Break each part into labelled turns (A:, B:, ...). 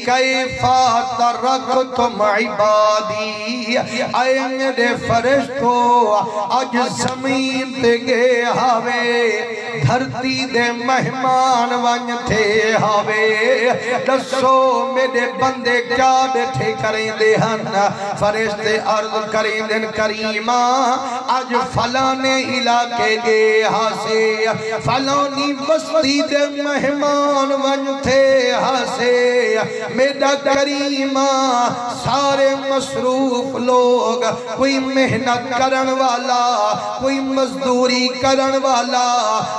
A: کیفا ترکتم عبادی، اے میرے فرشتو اج زمین تے گئے ہاوے، دھرتی دے مہمان ون تھے ہاوے، دسو میرے بندے کیا بیٹھے کریں دے ہن؟ فرشتے عرض کریں دن کریمہ اج فلانے علاقے گئے ہاسے، فلانی بستی دے مہمان ون تھے ہاسے، میرا کریمہ سارے مصروف لوگ، کوئی محنت کرن والا، کوئی مزدوری کرن والا،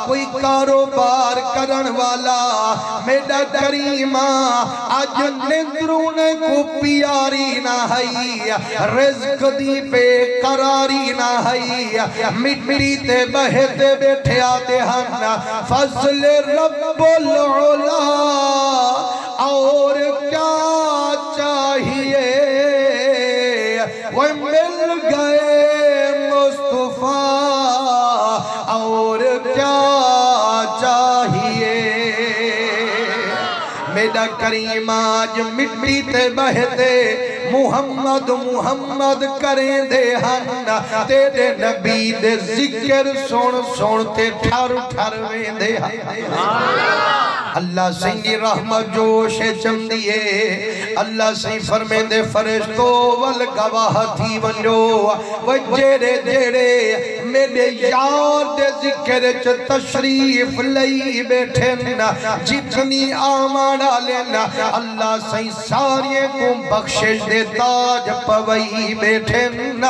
A: کوئی کاروبار کرن والا، میرا کریمہ آج نندرونے کو پیاری نہ ہے، رزق دی پہ قراری نہ ہے، مٹی تے بہتے بیٹھے آتے ہن، فضل رب العلا اور کیا چاہیے، وہ مل گئے مصطفیٰ اور کیا چاہیے، میرا کریم آج مٹی تے بہتے محمد محمد کریں دے ہن، تیرے نبی دے ذکر سن سنتے ٹھر ٹھر ویندے ہن۔ اللہ سنگی رحمت جوش چندیے، اللہ سنگی فرمے دے فرشتو والگواہ تھی ونجو، وجیرے جیرے میرے یار دے ذکر چ تشریف لئی بیٹھن، جتنی آمان آلین اللہ سنگی ساریے کو بخشش دے تاج پوئی بیٹھن،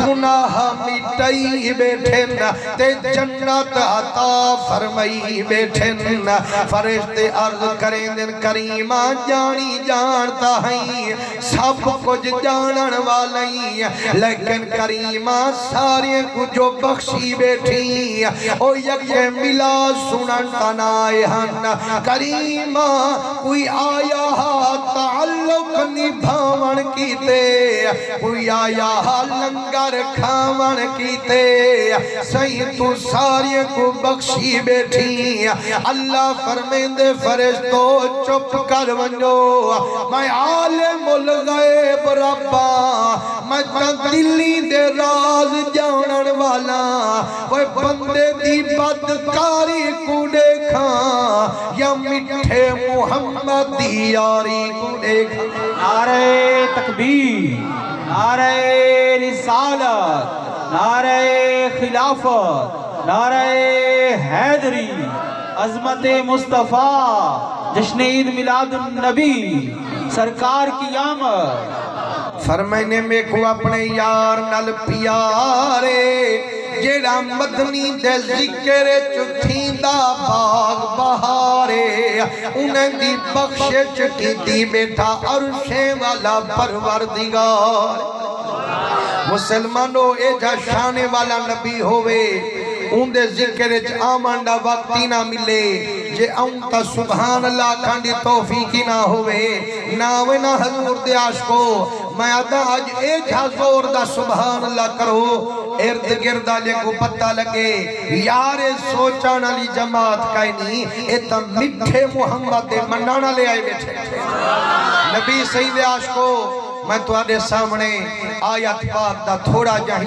A: گناہ مٹائی بیٹھن، تے جنت عطا فرمائی بیٹھن۔ فرشتے عرض کریں دن کریمہ جانی جانتا ہیں، سب کچھ جانن والی، لیکن کریمہ سارے کو جو بخشی بیٹھی، او یک ملا سنن تنائے ہن، کریمہ کوئی آیا تعلق نبھاون کیتے، کوئی آیا لنگر کھاون کیتے، صحیح تو سارے کو بخشی بیٹھی۔ اللہ فرمین دے فرشتو چپ کر ونجو، میں عالم الغیب ربا، میں دلی دے راز جانن والا، وہ بندے دی بدکاری کو دیکھا یا مٹھے محمد دی یاری کو دیکھا۔
B: نعرہ تکبیر، نعرہ رسالت، نعرہ خلافت، نعرہ حیدری، عظمت مصطفیٰ، جشن عید میلاد النبی، سرکار کی آمد۔
A: فرمائنے میں کو اپنے یار نل پیارے، جیڑا مدنی دے ذکر چتھیندہ باغ بہارے، انہیں دی بخشش کی بیٹھا عرشے والا پروردگار۔ مسلمانوں اے جا شانے والا نبی ہوئے، ان دے ذکر آمن دا وقتی نہ ملے، جے اونتا سبحان اللہ کھانڈی توفیقی نہ ہوئے، ناوے نہ حضور دے عاشقو، میں آدھا آج ایک حضور دا سبحان اللہ کرو، ارد گردہ لے کو پتہ لگے، یار سوچانا لی جماعت کائیں نہیں، ایتا مٹھے محمد دے منانا لے آئے بیٹھے۔ نبی سید عاشقو، میں تو آدھے سامنے آیت پاک دا تھوڑا جاہی